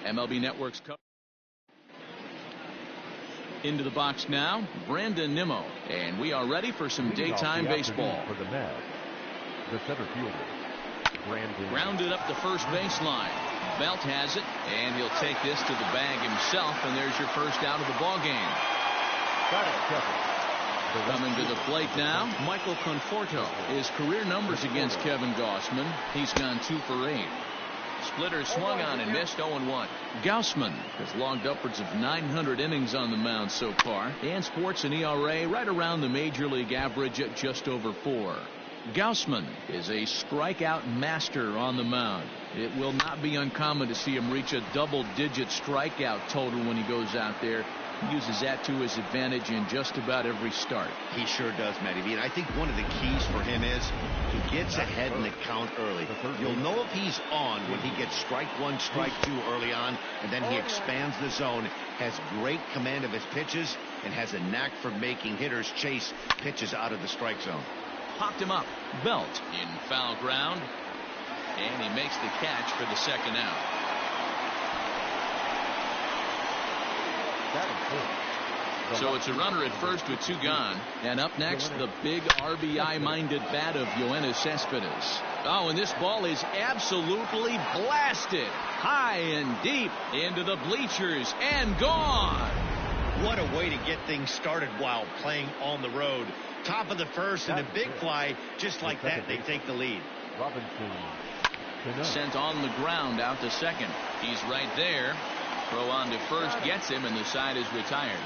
MLB Network's coverage. Into the box now, Brandon Nimmo, and we are ready for some daytime baseball. For the Mets, the center fielder, Brandon. Grounded up the first baseline. Belt has it, and he'll take this to the bag himself, and there's your first out of the ball game. Coming to the plate now, Michael Conforto. His career numbers against Kevin Gausman, he's gone 2 for 8. Splitter swung on and missed 0-1. Gausman has logged upwards of 900 innings on the mound so far and sports an ERA right around the major league average at just over 4. Gausman is a strikeout master on the mound. It will not be uncommon to see him reach a double-digit strikeout total when he goes out there. He uses that to his advantage in just about every start. He sure does, Matty V. And I think one of the keys for him is he gets ahead in the count early. You'll know if he's on when he gets strike 1, strike 2 early on, and then he expands the zone, has great command of his pitches, and has a knack for making hitters chase pitches out of the strike zone. Popped him up. Belt in foul ground, and he makes the catch for the second out. So it's a runner at first with 2 gone. And up next, the big RBI-minded bat of Yoenis Cespedes. Oh, and this ball is absolutely blasted high and deep into the bleachers and gone. What a way to get things started while playing on the road. Top of the first and a big fly. Just like that, they take the lead. Sent on the ground out to second. He's right there. Throw on to first gets him, and the side is retired.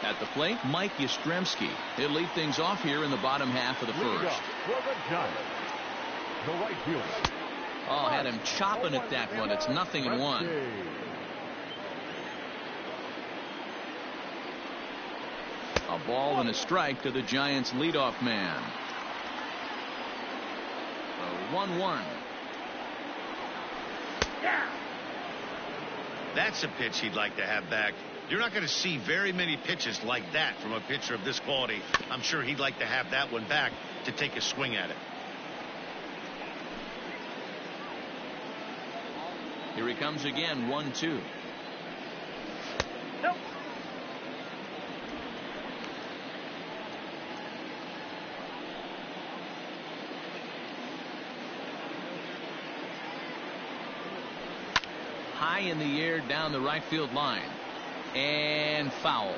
At the plate, Mike Yastrzemski. He'll lead things off here in the bottom half of the first. The right fielder. Oh, had him chopping at that one. It's 0-1. A ball and a strike to the Giants' leadoff man. 1-1. That's a pitch he'd like to have back. You're not going to see very many pitches like that from a pitcher of this quality. I'm sure he'd like to have that one back to take a swing at it. Here he comes again, 1-2. Nope. High in the air down the right field line. And foul.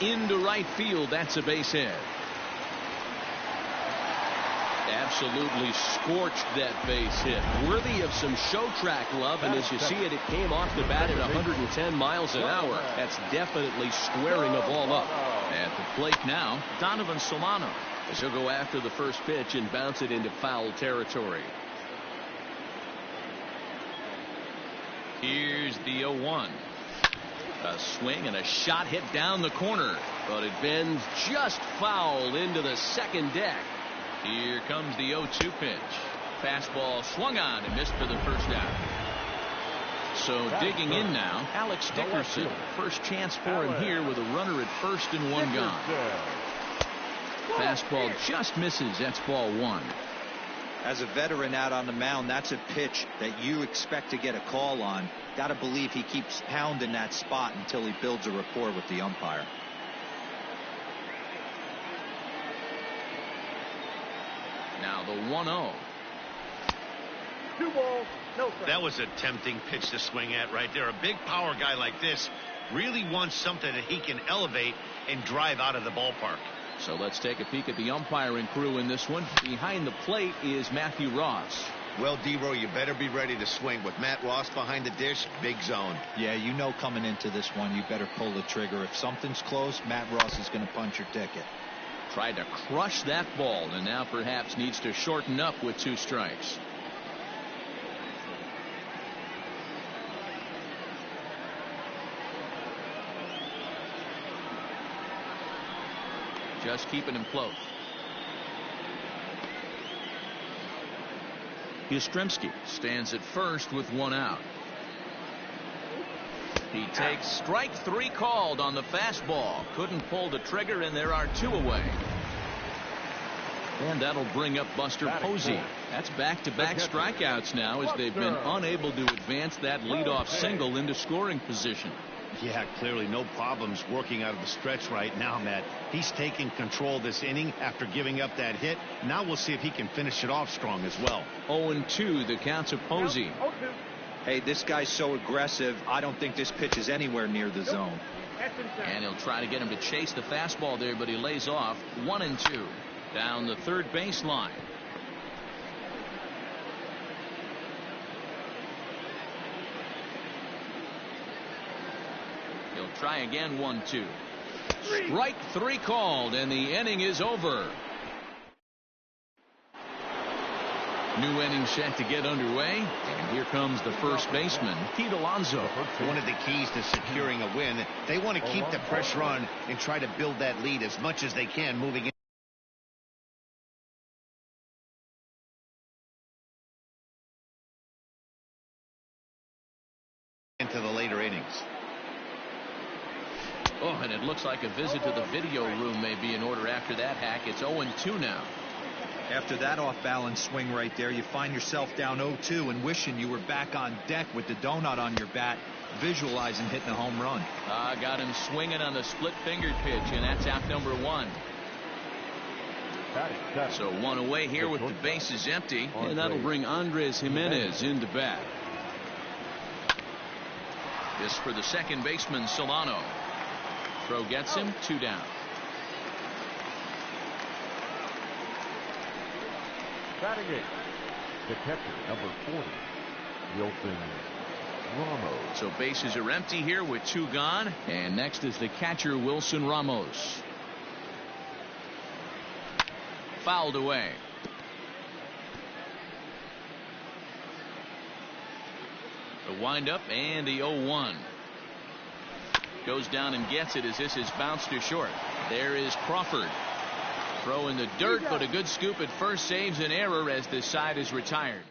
Into right field. That's a base hit. Absolutely scorched that base hit. Worthy of some show track love, and as you see it, it came off the bat at 110 miles an hour. That's definitely squaring a ball up. At the plate now, Donovan Solano, as he'll go after the first pitch and bounce it into foul territory. Here's the 0-1. A swing and a shot hit down the corner, but it bends just foul into the second deck. Here comes the 0-2 pitch. Fastball swung on and missed for the first out. So digging in now, Alex Dickerson. First chance for him here with a runner at first and 1 gone. Fastball just misses. That's ball 1. As a veteran out on the mound, that's a pitch that you expect to get a call on. Got to believe he keeps pounding that spot until he builds a rapport with the umpire. Now the 1-0. 2 balls, no strikes. That was a tempting pitch to swing at right there. A big power guy like this really wants something that he can elevate and drive out of the ballpark. So let's take a peek at the umpiring crew in this one. Behind the plate is Matthew Ross. Well, D-Row, you better be ready to swing. With Matt Ross behind the dish, big zone. Yeah, you know coming into this one, you better pull the trigger. If something's close, Matt Ross is going to punch your ticket. Tried to crush that ball, and now perhaps needs to shorten up with 2 strikes. Just keeping him close. Yastrzemski stands at first with 1 out. He takes strike 3 called on the fastball. Couldn't pull the trigger, and there are 2 away. And that'll bring up Buster Posey. That's back-to-back strikeouts now, as they've been unable to advance that leadoff single into scoring position. Yeah, clearly no problems working out of the stretch right now, Matt. He's taking control this inning after giving up that hit. Now we'll see if he can finish it off strong as well. 0-2 the count to Posey. Hey, this guy's so aggressive. I don't think this pitch is anywhere near the zone. And he'll try to get him to chase the fastball there, but he lays off. 1-2 down the third baseline. He'll try again. 1-2. Strike 3 called, and the inning is over. New inning set to get underway, and here comes the first baseman, Pete Alonso. One of the keys to securing a win, they want to keep the pressure on and try to build that lead as much as they can moving into the later innings. Oh, and it looks like a visit to the video room may be in order after that hack. It's 0-2 now. After that off-balance swing right there, you find yourself down 0-2 and wishing you were back on deck with the donut on your bat, visualizing hitting a home run. Got him swinging on the split-fingered pitch, and that's out number 1. So 1 away here with the bases empty, and that'll bring Andres Jimenez into bat. This for the second baseman, Solano. Throw gets him. 2 down. Batting 8, the catcher, number 40, Wilson Ramos. So bases are empty here with 2 gone. And next is the catcher, Wilson Ramos. Fouled away. The windup and the 0-1. Goes down and gets it as this is bounced to short. There is Crawford. Throw in the dirt, but a good scoop at first saves an error as this side is retired.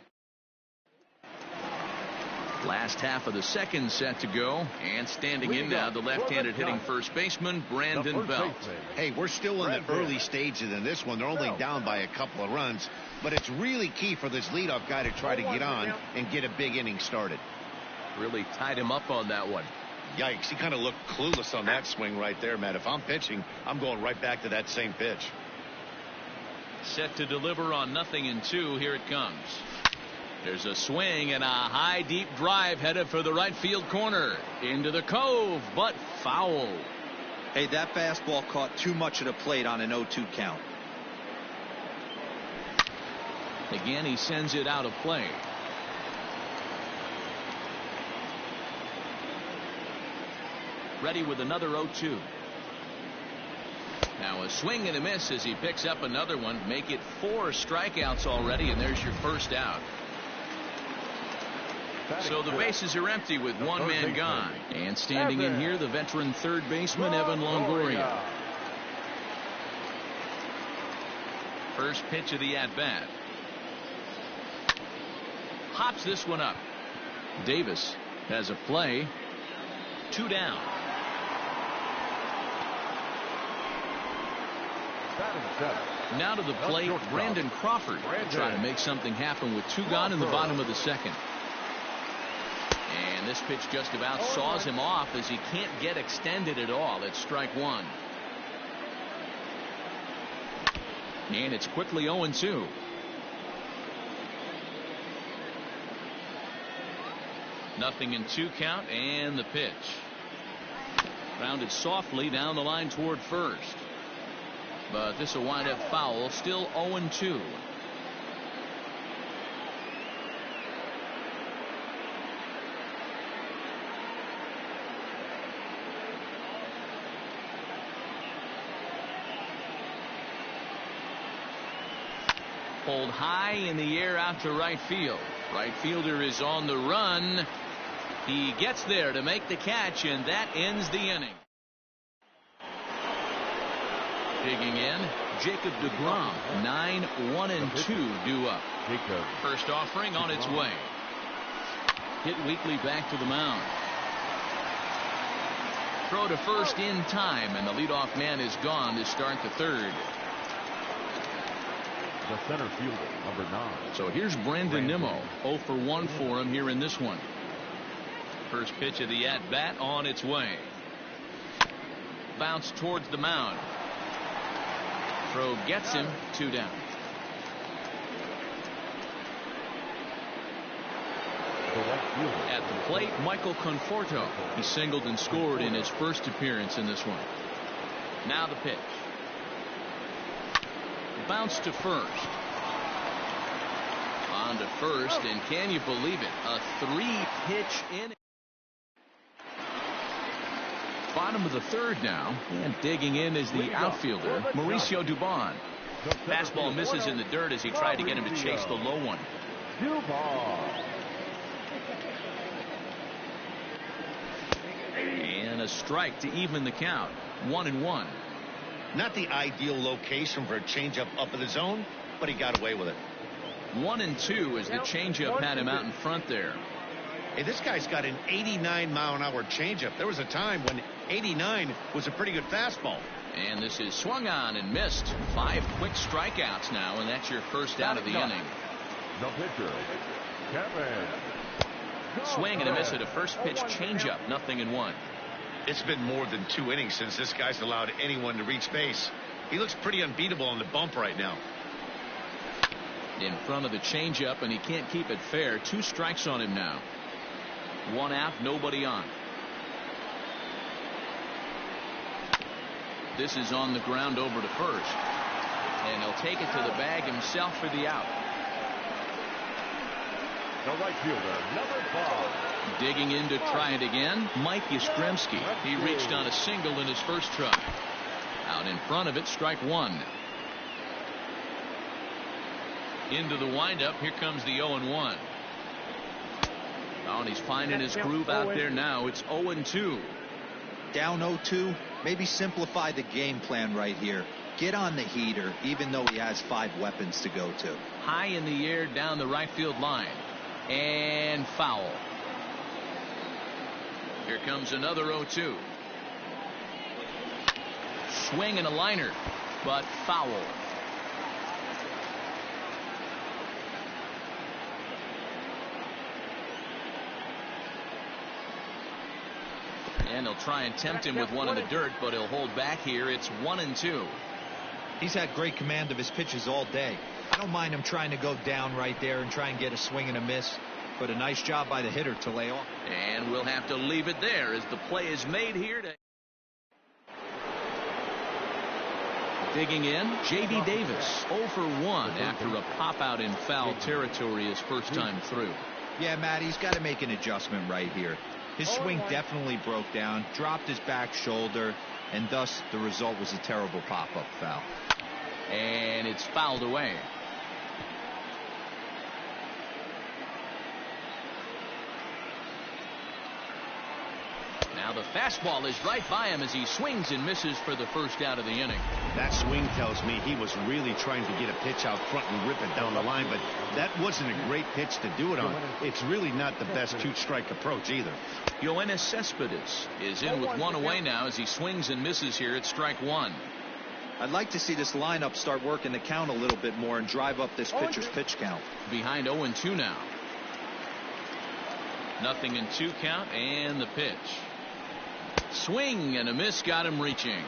Last half of the second set to go, and standing in now, the left-handed hitting first baseman, Brandon Belt. Hey, we're still in the early stages in this one. They're only down by a couple of runs, but it's really key for this leadoff guy to try to get on and get a big inning started. Really tied him up on that one. Yikes, he kind of looked clueless on that swing right there, Matt. If I'm pitching, I'm going right back to that same pitch. Set to deliver on 0-2. Here it comes. There's a swing and a high deep drive headed for the right field corner into the cove, but foul. Hey, that fastball caught too much of the plate on an 0-2 count. Again, he sends it out of play. Ready with another 0-2. Now a swing and a miss as he picks up another one. Make it 4 strikeouts already, and there's your first out. So the bases are empty with 1 man gone. And standing in here, the veteran third baseman, Evan Longoria. First pitch of the at-bat. Hops this one up. Davis has a play. 2 down. Now to the plate, Brandon Crawford trying to make something happen with 2 gone in the bottom of the second. And this pitch just about saws him off as he can't get extended at all. It's strike 1. And it's quickly 0-2. Nothing in 2 count, and the pitch. Grounded softly down the line toward first. But this will wind up foul. Still 0-2. Pulled high in the air out to right field. Right fielder is on the run. He gets there to make the catch, and that ends the inning. Digging in, Jacob deGrom. 9-1-2 due up. First offering on its way. Hit weakly back to the mound. throw to first in time, and the leadoff man is gone to start the third. The center fielder, number 9. So here's Brandon Nimmo. 0 for 1 for him here in this one. First pitch of the at-bat on its way. Bounce towards the mound. Throw gets him. 2 down. At the plate, Michael Conforto. He singled and scored in his first appearance in this one. Now the pitch. Bounce to first. On to first, and can you believe it? A 3-pitch inning. Bottom of the third now, and digging in is the outfielder, Mauricio Dubon. Fastball misses in the dirt as he tried to get him to chase the low one. And a strike to even the count. 1-1. Not the ideal location for a changeup up in the zone, but he got away with it. 1-2 as the changeup had him out in front there. Hey, this guy's got an 89-mile-an-hour changeup. There was a time when 89 was a pretty good fastball. And this is swung on and missed. 5 quick strikeouts now, and that's your first out of the inning. The pitcher, Kevin. Swing and a miss at a first pitch changeup. 0-1. It's been more than 2 innings since this guy's allowed anyone to reach base. He looks pretty unbeatable on the bump right now. In front of the changeup, and he can't keep it fair. 2 strikes on him now. 1 out, nobody on. This is on the ground over to first. And he'll take it to the bag himself for the out. The right fielder, number 5. Digging in to try it again, Mike Yastrzemski. He reached on a single in his first try. Out in front of it, strike 1. Into the windup, here comes the 0-1. Oh, and he's finding his groove out there now. It's 0-2. Down 0-2. Maybe simplify the game plan right here. Get on the heater, even though he has 5 weapons to go to. High in the air down the right field line. And foul. Here comes another 0-2. Swing and a liner, but foul. And they'll try and tempt him with one in the dirt, but he'll hold back here. It's 1-2. He's had great command of his pitches all day. I don't mind him trying to go down right there and try and get a swing and a miss, but a nice job by the hitter to lay off. And we'll have to leave it there as the play is made here. Digging in, J.D. Davis 0 for 1 after a pop out in foul territory his first time through. Yeah, Matt, he's got to make an adjustment right here. His swing definitely broke down, dropped his back shoulder, and thus the result was a terrible pop-up foul. And it's fouled away. Now the fastball is right by him as he swings and misses for the first out of the inning. That swing tells me he was really trying to get a pitch out front and rip it down the line, but that wasn't a great pitch to do it on. It's really not the best 2-strike approach either. Yoenis Cespedes is in with 1 away now as he swings and misses here at strike 1. I'd like to see this lineup start working the count a little bit more and drive up this pitcher's pitch count. Behind 0-2 now. 0-2 count, and the pitch. Swing and a miss got him reaching.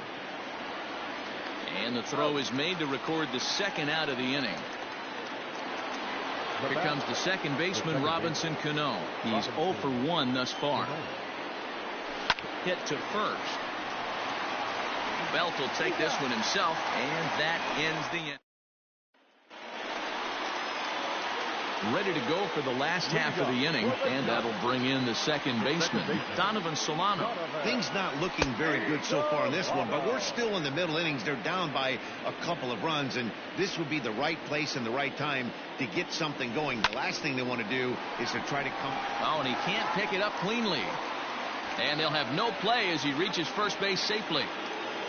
And the throw is made to record the second out of the inning. Here comes the second baseman, Robinson Cano. He's 0 for 1 thus far. Hit to first. Belt will take this one himself, and that ends the inning. Ready to go for the last half of the inning, and that'll bring in the second baseman, Donovan Solano. Things not looking very good so far in this one, but we're still in the middle innings. They're down by a couple of runs, and this would be the right place and the right time to get something going. The last thing they want to do is to try to come. Oh, and he can't pick it up cleanly. And he'll have no play as he reaches first base safely.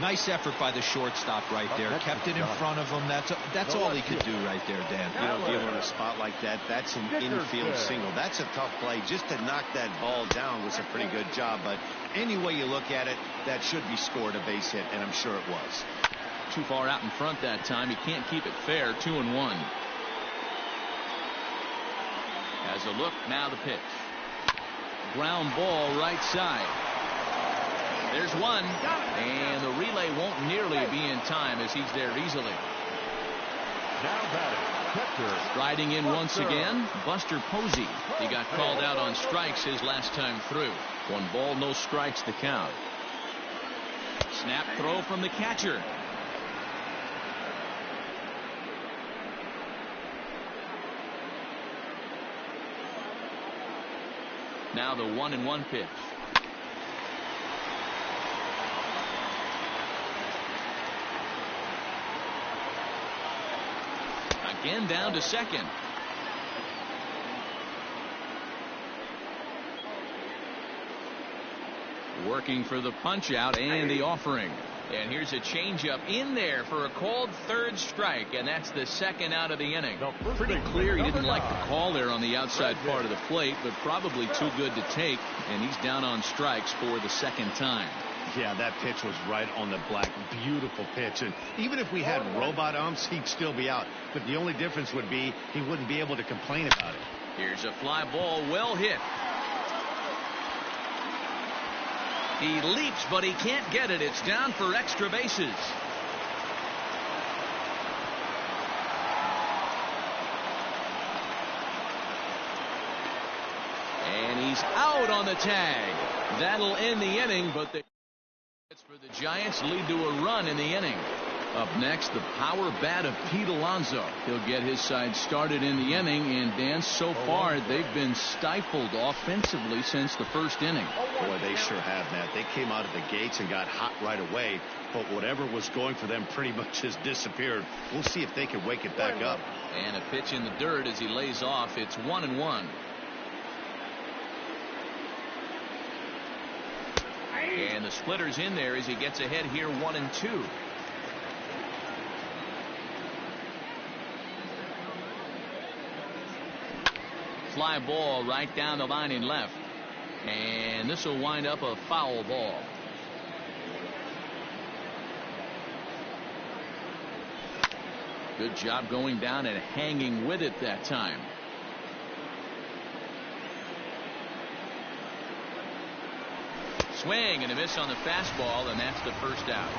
Nice effort by the shortstop right there. Kept it in front of him. That's all he could do right there, Dan. You don't give him a spot like that. That's an infield single. That's a tough play. Just to knock that ball down was a pretty good job. But any way you look at it, that should be scored a base hit, and I'm sure it was. Too far out in front that time. He can't keep it fair. 2-1. As a look, now the pitch. Ground ball right side. There's one, and the relay won't nearly be in time as he's there easily. Now batting, Striding in once again, Buster Posey. He got called out on strikes his last time through. 1 ball, no strikes the count. Snap throw from the catcher. Now the 1-1 pitch. Again down to second. Working for the punch out and the offering. And here's a changeup in there for a called third strike, and that's the second out of the inning. Pretty clear he didn't like the call there on the outside part of the plate, but probably too good to take, and he's down on strikes for the second time. Yeah, that pitch was right on the black. Beautiful pitch. And even if we had robot umps, he'd still be out. But the only difference would be he wouldn't be able to complain about it. Here's a fly ball, well hit. He leaps, but he can't get it. It's down for extra bases. And he's out on the tag. That'll end the inning, but the for the Giants lead to a run in the inning. Up next, the power bat of Pete Alonso. He'll get his side started in the inning, and Dan, so far they've been stifled offensively since the first inning. Boy, they sure have, Matt. They came out of the gates and got hot right away, but whatever was going for them pretty much has disappeared. We'll see if they can wake it back up. And a pitch in the dirt as he lays off. It's 1-1. And the splitter's in there as he gets ahead here 1-2. Fly ball right down the line in left. And this will wind up a foul ball. Good job going down and hanging with it that time. Swing and a miss on the fastball, and that's the first out.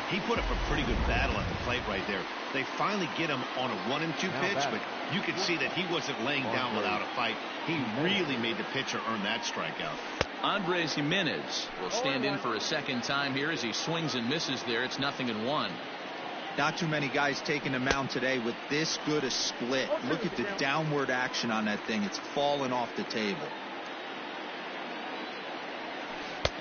He put up a pretty good battle at the plate right there. They finally get him on a 1-2 pitch, but you could see that he wasn't laying down without a fight. He really made the pitcher earn that strikeout. Andres Gimenez will stand in for a second time here as he swings and misses there. It's 0-1. Not too many guys taking the mound today with this good a split. Look at the downward action on that thing. It's falling off the table.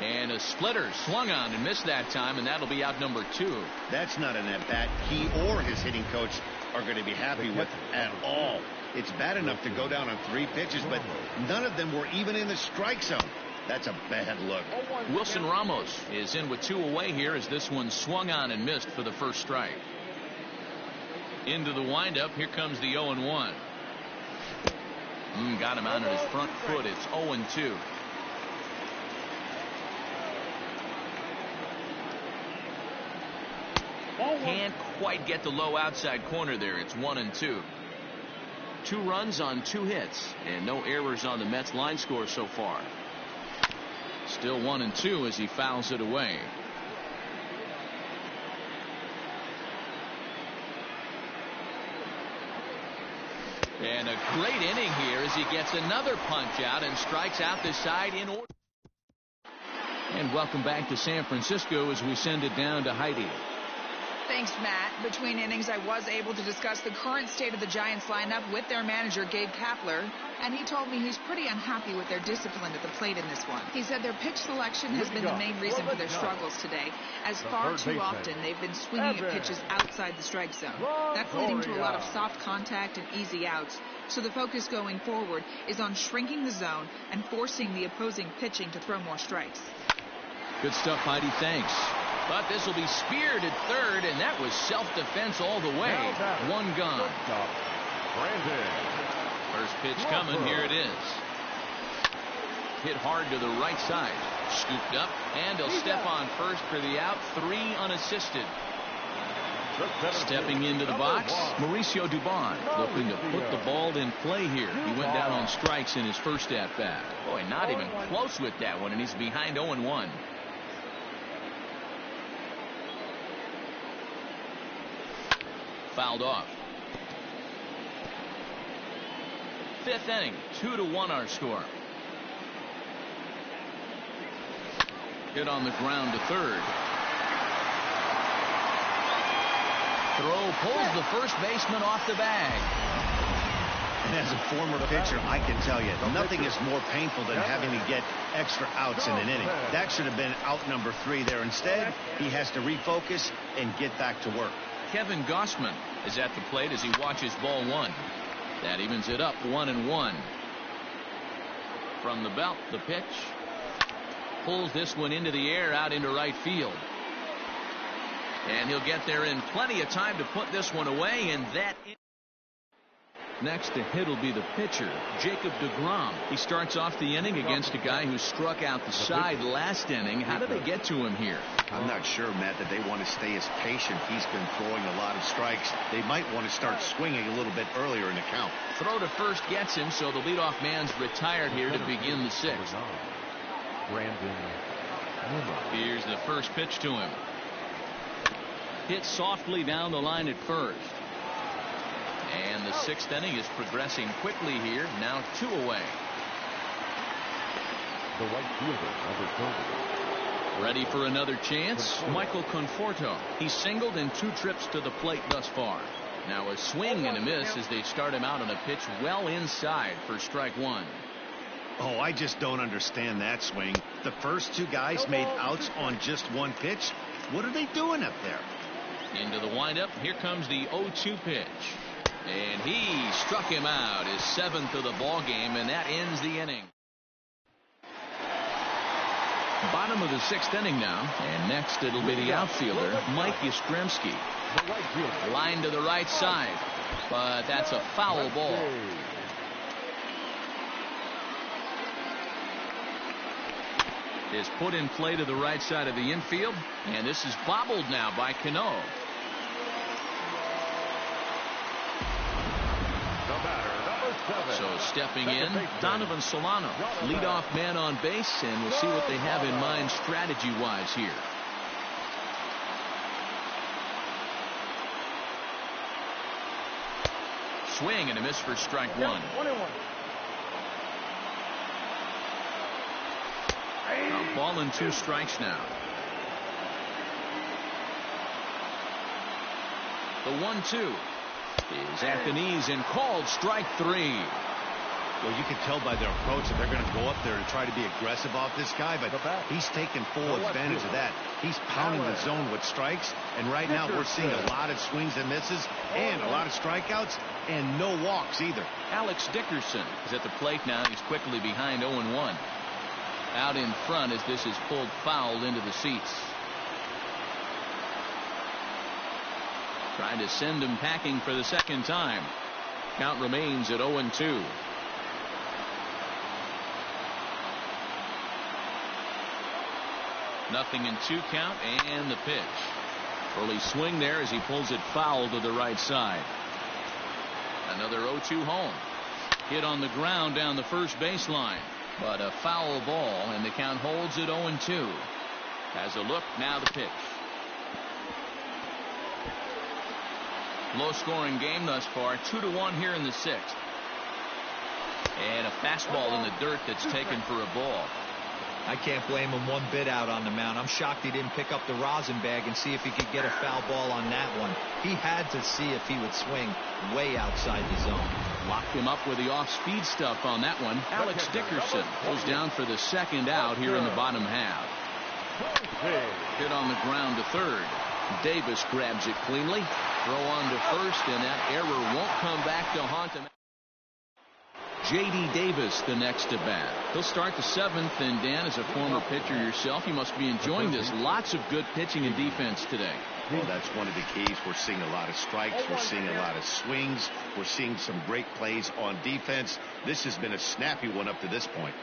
And a splitter swung on and missed that time, and that'll be out number 2. That's not an at-bat he or his hitting coach are going to be happy with at all. It's bad enough to go down on 3 pitches, but none of them were even in the strike zone. That's a bad look. Wilson Ramos is in with 2 away here as this one swung on and missed for the first strike. Into the windup. Here comes the 0-1. Got him out on his front foot. It's 0-2. Can't quite get the low outside corner there. It's 1-2. 2 runs on 2 hits and no errors on the Mets line score so far. Still 1-2 as he fouls it away. And a great inning here as he gets another punch out and strikes out the side in order. And welcome back to San Francisco as we send it down to Heidi. Thanks, Matt. Between innings, I was able to discuss the current state of the Giants lineup with their manager, Gabe Kapler, and he told me he's pretty unhappy with their discipline at the plate in this one. He said their pitch selection has been the main reason for their struggles today, as far too often they've been swinging at pitches outside the strike zone. That's leading to a lot of soft contact and easy outs, so the focus going forward is on shrinking the zone and forcing the opposing pitching to throw more strikes. Good stuff, Heidi. Thanks. But this will be speared at third, and that was self-defense all the way. One gone. Brandon. First pitch coming. Here it is. Hit hard to the right side. Scooped up, and he'll step on first for the out. 3 unassisted. Stepping into the box, Mauricio Dubon, looking to put the ball in play here. He went down on strikes in his first at-bat. Boy, not even close with that one, and he's behind 0-1. Fouled off. 5th inning, 2-1 our score. Hit on the ground to third. Throw pulls the first baseman off the bag. And as a former pitcher, I can tell you, nothing is more painful than having to get extra outs in an inning. That should have been out number 3 there. Instead, he has to refocus and get back to work. Kevin Gausman is at the plate as he watches ball 1. That evens it up 1-1. From the belt, the pitch. Pulls this one into the air out into right field. And he'll get there in plenty of time to put this one away, and that. Next to hit will be the pitcher, Jacob deGrom. He starts off the inning against a guy who struck out the side last inning. How did they get to him here? I'm not sure, Matt, that they want to stay as patient. He's been throwing a lot of strikes. They might want to start swinging a little bit earlier in the count. Throw to first gets him, so the leadoff man's retired here to begin the 6th. Brandon. Here's the first pitch to him. Hit softly down the line at first. And the 6th inning is progressing quickly here. Now 2 away. The right fielder, number 30. Ready for another chance? Michael Conforto. He's singled in 2 trips to the plate thus far. Now a swing and a miss as they start him out on a pitch well inside for strike 1. Oh, I just don't understand that swing. The first 2 guys made outs on just 1 pitch. What are they doing up there? Into the windup. Here comes the 0-2 pitch. And he struck him out, his 7th of the ball game, and that ends the inning. Bottom of the 6th inning now, and next it'll be the outfielder, Mike Yastrzemski. Line to the right side, but that's a foul ball. Is put in play to the right side of the infield, and this is bobbled now by Cano. So stepping in, Donovan Solano, leadoff man on base, and we'll see what they have in mind strategy-wise here. Swing and a miss for strike 1. A ball and 2 strikes now. The 1-2 is at the knees and called strike 3. Well, you can tell by their approach that they're going to go up there and try to be aggressive off this guy, but he's taking full advantage of that. He's pounding the zone with strikes, and right now we're seeing a lot of swings and misses and a lot of strikeouts and no walks either. Alex Dickerson is at the plate now. He's quickly behind 0-1. Out in front as this is pulled foul into the seats. Trying to send him packing for the 2nd time. Count remains at 0-2. Nothing in 2 count, and the pitch. Early swing there as he pulls it foul to the right side. Another 0-2 home. Hit on the ground down the first baseline, but a foul ball, and the count holds at 0-2. Has a look, now the pitch. Low scoring game thus far, 2-1 here in the 6th. And a fastball in the dirt that's taken for a ball. I can't blame him one bit out on the mound. I'm shocked he didn't pick up the rosin bag and see if he could get a foul ball on that one. He had to see if he would swing way outside the zone. Locked him up with the off-speed stuff on that one. Alex Dickerson goes down for the 2nd out here in the bottom half. Hit on the ground to third. Davis grabs it cleanly. Throw on to first, and that error won't come back to haunt him. J.D. Davis the next to bat. He'll start the 7th, and Dan, as a former pitcher yourself, you must be enjoying this. Lots of good pitching and defense today. Well, that's one of the keys. We're seeing a lot of strikes. We're seeing a lot of swings. We're seeing some great plays on defense. This has been a snappy one up to this point.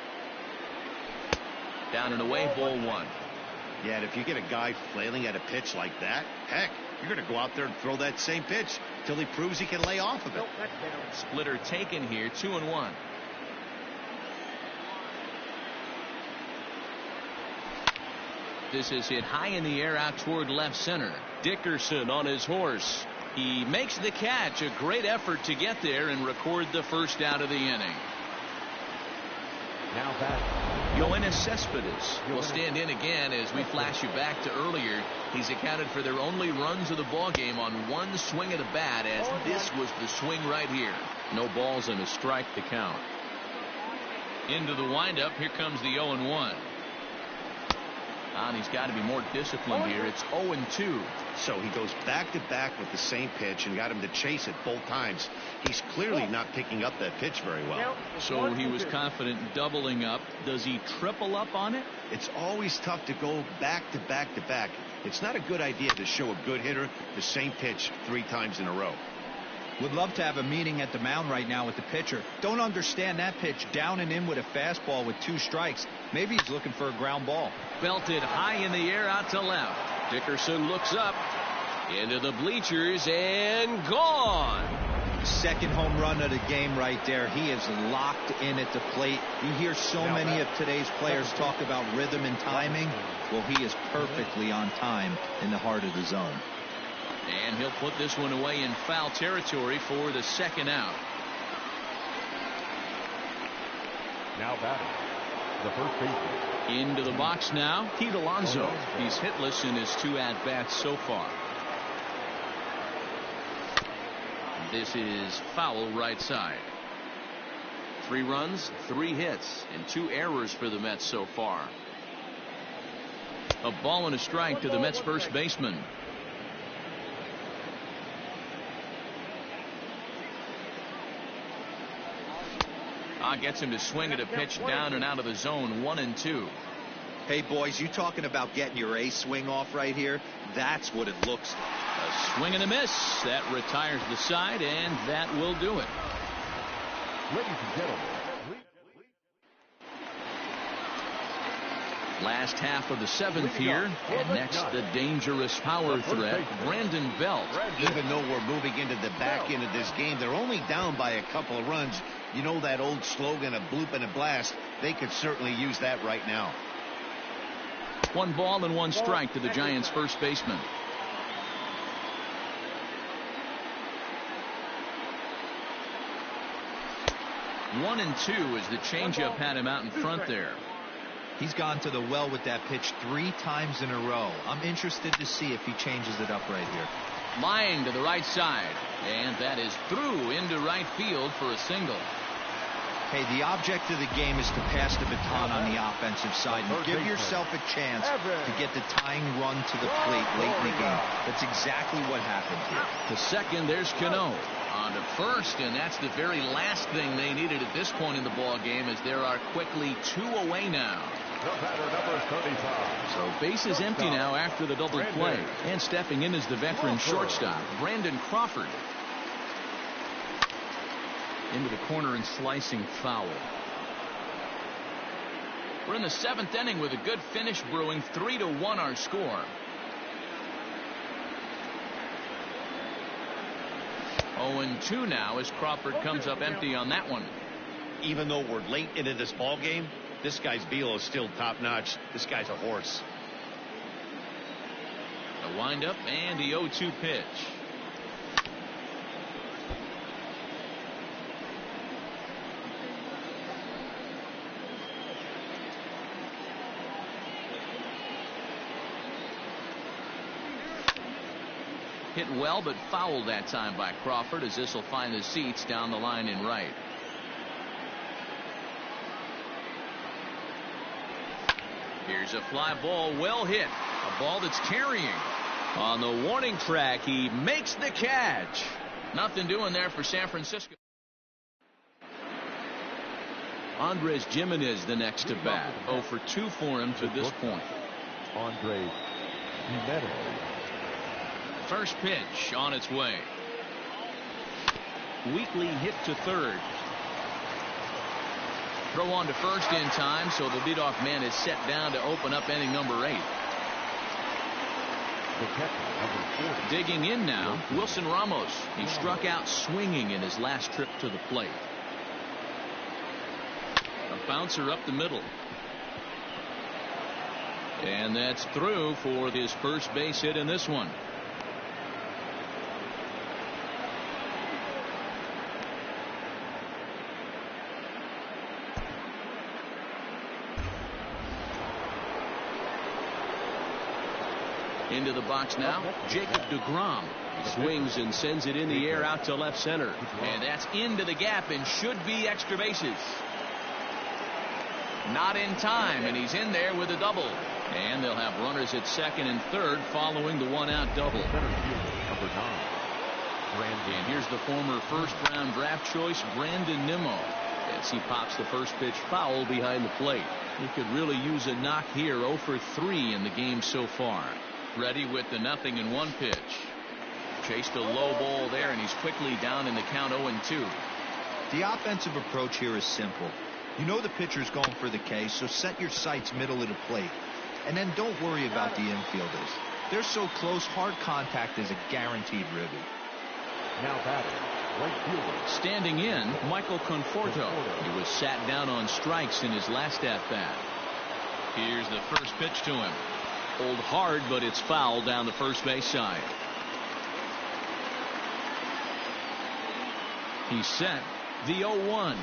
Down and away, ball 1. Yeah, and if you get a guy flailing at a pitch like that, heck, you're going to go out there and throw that same pitch till he proves he can lay off of it. Splitter taken here, 2-1. This is hit high in the air out toward left center. Dickerson on his horse. He makes the catch. A great effort to get there and record the first out of the inning. Now batting. Yoenis Cespedes will stand in again as we flash you back to earlier. He's accounted for their only runs of the ball game on one swing of the bat, as this was the swing right here. No balls and a strike to count. Into the windup. Here comes the 0-1. And he's got to be more disciplined here. It's 0-2. So he goes back to back with the same pitch and got him to chase it both times. He's clearly not picking up that pitch very well. So he was confident doubling up. Does he triple up on it? It's always tough to go back to back to back. It's not a good idea to show a good hitter the same pitch 3 times in a row. Would love to have a meeting at the mound right now with the pitcher. Don't understand that pitch. Down and in with a fastball with 2 strikes. Maybe he's looking for a ground ball. Belted high in the air out to left. Dickerson looks up into the bleachers and gone. Second home run of the game right there. He is locked in at the plate. You hear so many of today's players talk about rhythm and timing. Well, he is perfectly on time in the heart of the zone. And he'll put this one away in foul territory for the second out. Now batting. The first baseman. Into the box now, Pete Alonso. He's hitless in his 2 at-bats so far. This is foul right side. 3 runs, 3 hits, and 2 errors for the Mets so far. A ball and a strike to the Mets first baseman. Gets him to swing at a pitch down and out of the zone. 1-2. Hey, boys, you talking about getting your A swing off right here? That's what it looks like. A swing and a miss. That retires the side, and that will do it. Ladies and gentlemen. Last half of the 7th here, and next the dangerous power threat, Brandon Belt. Even though we're moving into the back end of this game, they're only down by a couple of runs. You know that old slogan, a bloop and a blast? They could certainly use that right now. 1 ball and 1 strike to the Giants first baseman. One and 2 as the changeup had him out in front there. He's gone to the well with that pitch 3 times in a row. I'm interested to see if he changes it up right here. Line to the right side, and that is through into right field for a single. Hey, the object of the game is to pass the baton on the offensive side and give yourself a chance to get the tying run to the plate late in the game. That's exactly what happened here. To second, there's Cano. On to first, and that's the very last thing they needed at this point in the ball game, as there are quickly 2 away now. So base is empty now after the double play, and stepping in is the veteran shortstop, Brandon Crawford. Into the corner and slicing foul. We're in the 7th inning with a good finish brewing. 3-1 our score. 0-2 now as Crawford comes up empty on that one. Even though we're late into this ball game, this guy's velo is still top notch. This guy's a horse. The windup and the 0-2 pitch. Hit well, but fouled that time by Crawford, as this will find the seats down the line in right. Here's a fly ball, well hit. A ball that's carrying. On the warning track, he makes the catch. Nothing doing there for San Francisco. Andres Gimenez the next to bat. 0 for 2 for him to this point. Andres Gimenez. First pitch on its way. Weekly hit to third. Throw on to first in time, so the leadoff man is set down to open up inning number 8. The catcher, number 40. Digging in now, Wilson Ramos. He struck out swinging in his last trip to the plate. A bouncer up the middle. And that's through for his first base hit in this one. Into the box now, Jacob deGrom. He swings and sends it in the air out to left center. And that's into the gap and should be extra bases. Not in time, and he's in there with a double. And they'll have runners at second and third following the one-out double. Number 9. And here's the former first-round draft choice, Brandon Nimmo, as he pops the first pitch foul behind the plate. He could really use a knock here. 0 for 3 in the game so far. Ready with the 0-1 pitch. Chased a low ball there, and he's quickly down in the count 0-2. The offensive approach here is simple. You know the pitcher's going for the K, so set your sights middle of the plate. And then don't worry about the infielders. They're so close, hard contact is a guaranteed ribby. Now batting, right fielder. Standing in, Michael Conforto. He was sat down on strikes in his last at-bat. Here's the first pitch to him. Pulled hard, but it's foul down the first base side. He's set. The 0-1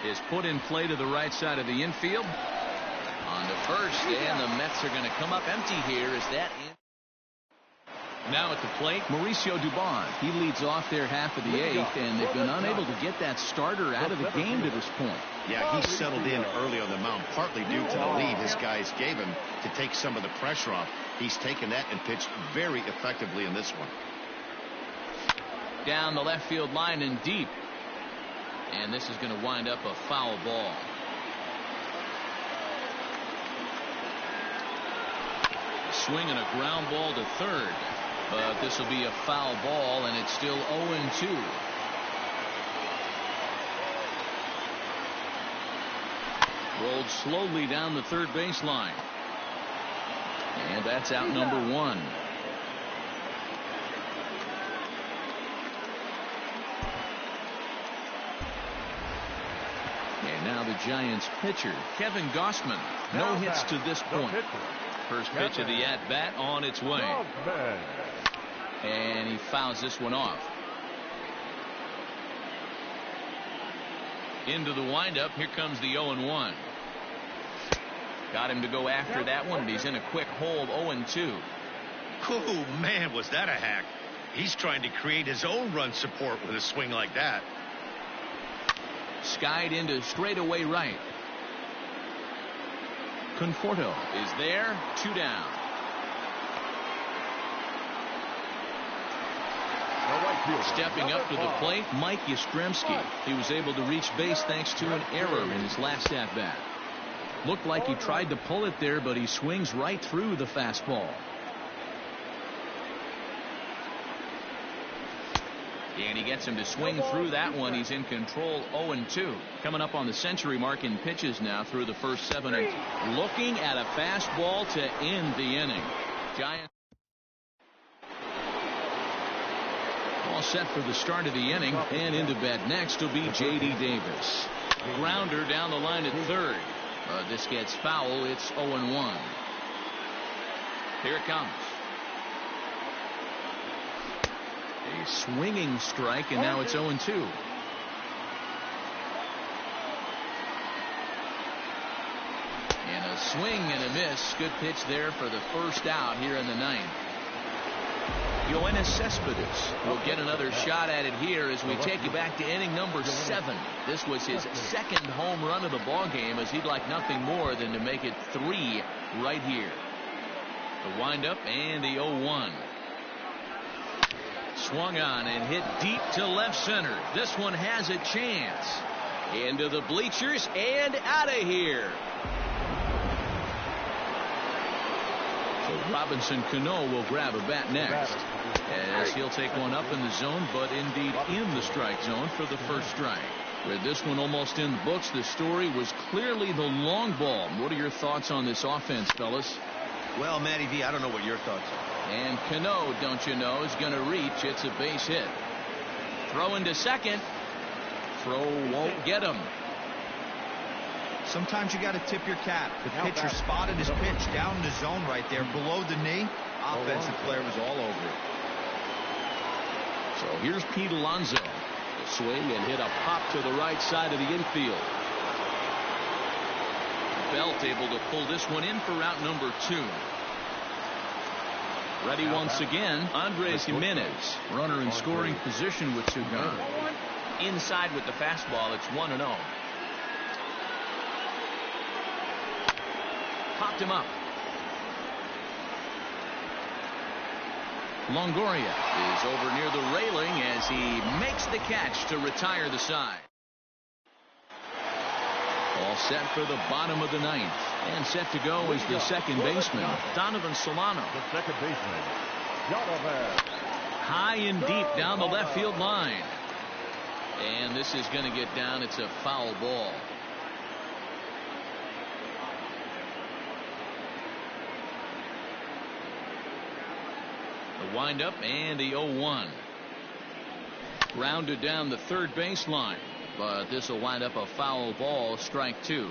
is put in play to the right side of the infield. On to first, and the Mets are going to come up empty here. Is that in? Now at the plate, Mauricio Dubon. He leads off their half of the 8th, and they've been unable to get that starter out of the game to this point. Yeah, he settled in early on the mound, partly due to the lead his guys gave him to take some of the pressure off. He's taken that and pitched very effectively in this one. Down the left field line and deep. And this is going to wind up a foul ball. Swing and a ground ball to third. But this will be a foul ball, and it's still 0-2. Rolled slowly down the third baseline. And that's out number 1. And now the Giants pitcher, Kevin Gausman. No hits to this point. First pitch of the at-bat on its way. And he fouls this one off. Into the windup. Here comes the 0-1. Got him to go after that one, and he's in a quick hold. 0-2. Oh, man, was that a hack. He's trying to create his own run support with a swing like that. Skied into straightaway right. Conforto is there. 2 down. Stepping up to the plate, Mike Yastrzemski. He was able to reach base thanks to an error in his last at-bat. Looked like he tried to pull it there, but he swings right through the fastball. And he gets him to swing through that one. He's in control. 0-2. Coming up on the century mark in pitches now through the first 7. Looking at a fastball to end the inning. Giants all set for the start of the inning, and into bat next will be J.D. Davis. Grounder down the line at third. This gets foul. It's 0-1. Here it comes. A swinging strike, and now it's 0-2. And a swing and a miss. Good pitch there for the first out here in the 9th. Yoenis Cespedes will get another shot at it here as we take you back to inning number 7. This was his second home run of the ball game, as he'd like nothing more than to make it 3 right here. The windup and the 0-1. Swung on and hit deep to left center. This one has a chance. Into the bleachers and out of here. So Robinson Cano will grab a bat next, as he'll take one up in the zone, but indeed in the strike zone for the first strike. With this one almost in the books, the story was clearly the long ball. What are your thoughts on this offense, fellas? Well, Matty V, I don't know what your thoughts are. And Cano, don't you know, is going to reach. It's a base hit. Throw into second. Throw won't get him. Sometimes you got to tip your cap. The pitcher spotted his pitch down in the zone right there below the knee. Offensive player was all over it. So here's Pete Alonso. The swing and hit a pop to the right side of the infield. Belt able to pull this one in for route number 2. Ready once again, Andres Jimenez. Runner in scoring position with 2 gone. Inside with the fastball, it's 1-0. Popped him up. Longoria is over near the railing as he makes the catch to retire the side. All set for the bottom of the 9th. And set to go is the second baseman, Donovan Solano. The second baseman, Donovan. High and deep down the left field line. And this is going to get down. It's a foul ball. The windup and the 0-1. Grounded down the third baseline. But this will wind up a foul ball, strike 2.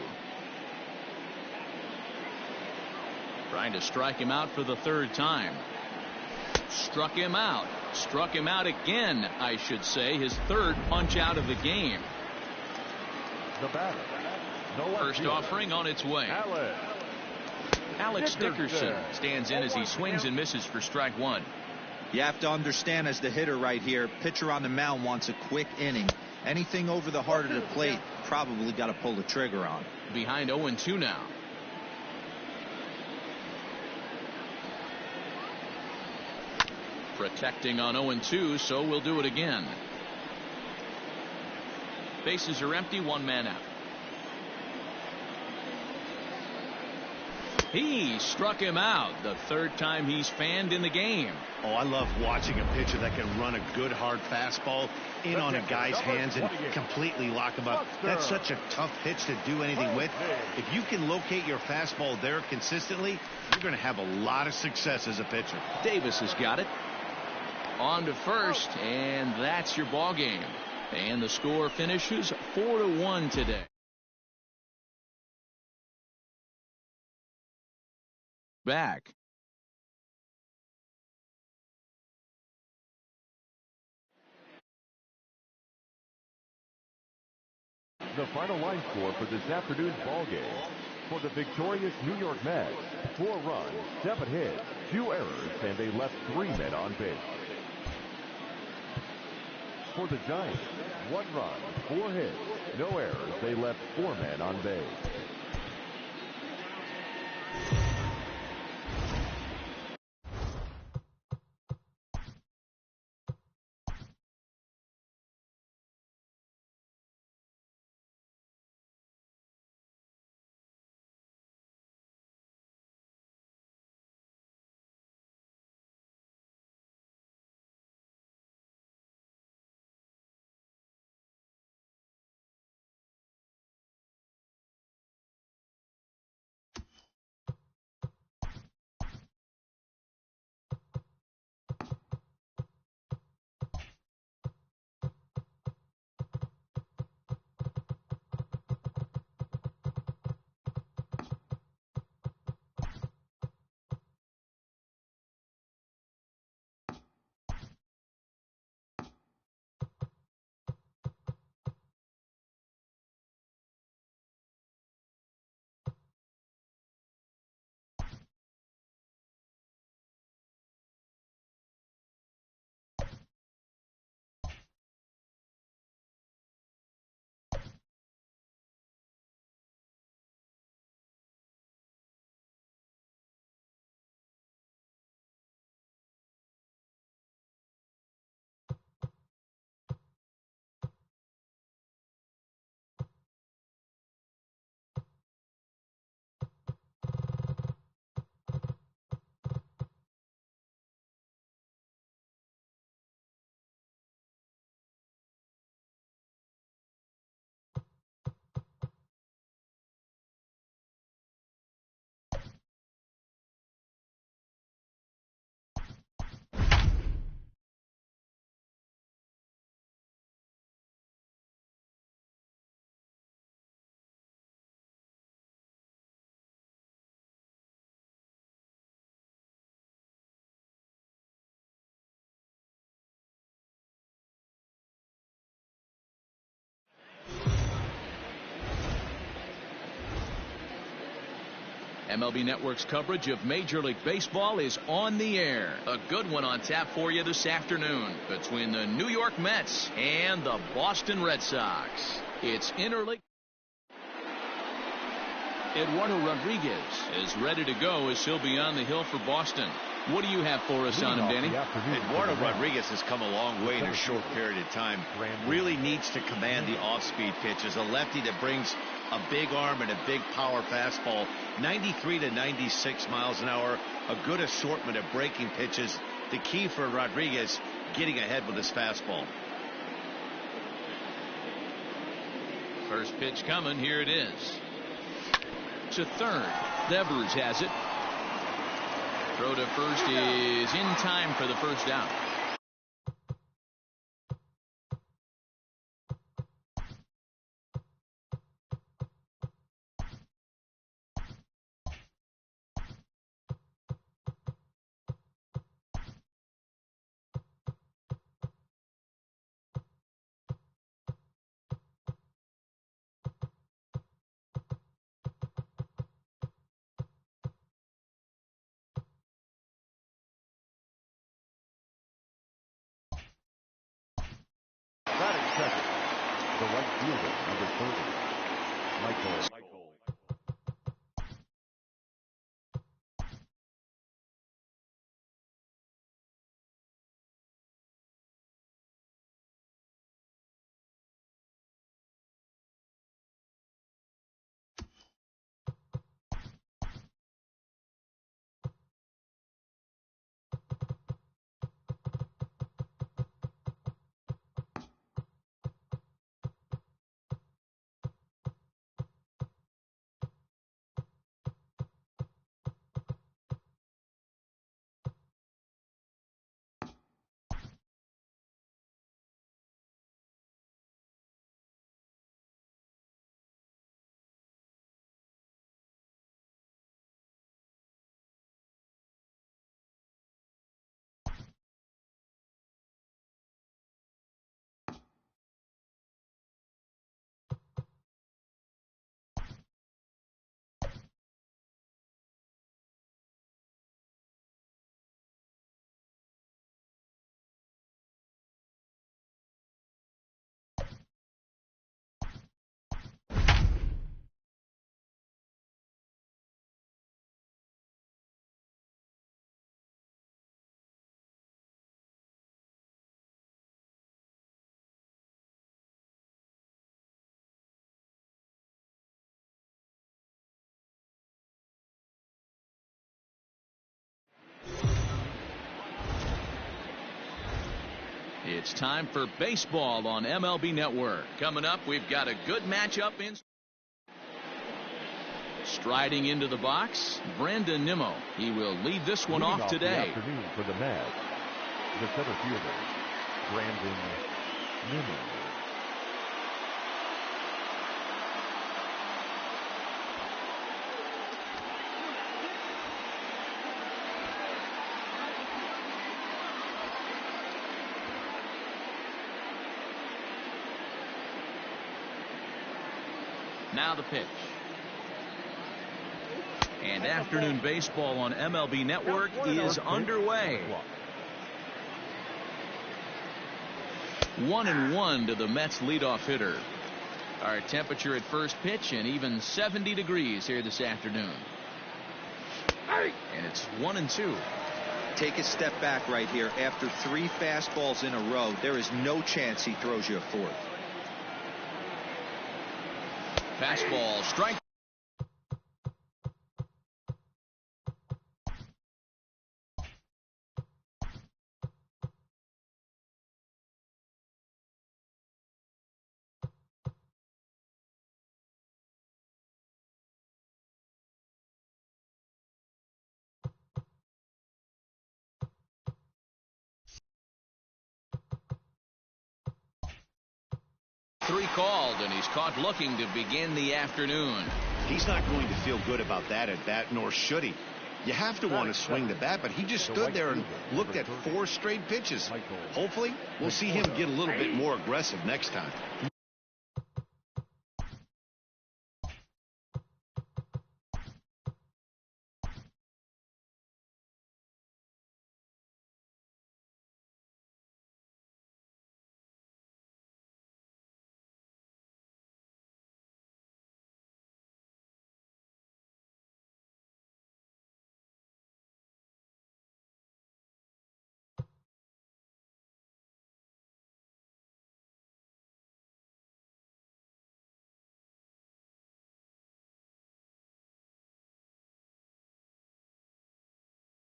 Trying to strike him out for the 3rd time. Struck him out. Struck him out again, I should say. His 3rd punch out of the game. The batter. No First offering on its way. Alex Dickerson stands in as he swings and misses for strike 1. You have to understand, as the hitter right here, pitcher on the mound wants a quick inning. Anything over the heart of the plate, probably got to pull the trigger on. Behind 0-2 now. Protecting on 0-2, so we'll do it again. Bases are empty, 1 man out. He struck him out, the 3rd time he's fanned in the game. Oh, I love watching a pitcher that can run a good hard fastball in on a guy's hands and completely lock him up. That's such a tough pitch to do anything with. If you can locate your fastball there consistently, you're going to have a lot of success as a pitcher. Davis has got it. On to first, and that's your ball game. And the score finishes 4-1 today. Back. The final line score for this afternoon's ball game. For the victorious New York Mets, 4 runs, 7 hits, 2 errors, and they left 3 men on base. For the Giants, 1 run, 4 hits, no errors, they left 4 men on base. MLB Network's coverage of Major League Baseball is on the air. A good one on tap for you this afternoon between the New York Mets and the Boston Red Sox. It's interleague. Eduardo Rodriguez is ready to go as he'll be on the hill for Boston. What do you have for us on him, Danny? Eduardo Rodriguez has come a long way in a short period of time. Really needs to command the off-speed pitches. A lefty that brings a big arm and a big power fastball. 93 to 96 miles an hour. A good assortment of breaking pitches. The key for Rodriguez, getting ahead with his fastball. First pitch coming. Here it is. To third. Devers has it. Throw to first is in time for the first down. Second, the right fielder, number 30, Michael. It's time for baseball on MLB Network. Coming up, we've got a good matchup in. Striding into the box, Brandon Nimmo. He will lead this one off today. The afternoon for the Mets, the center fielder, Brandon Nimmo. Now the pitch. And afternoon baseball on MLB Network is underway. 1-1 to the Mets leadoff hitter. Our temperature at first pitch and even 70 degrees here this afternoon. And it's 1-2. Take a step back right here. After 3 fastballs in a row, there is no chance he throws you a fourth. Fastball strike. Three called, and he's caught looking to begin the afternoon. He's not going to feel good about that at bat, nor should he. You have to want to swing the bat, but he just stood there and looked at 4 straight pitches. Hopefully, we'll see him get a little bit more aggressive next time.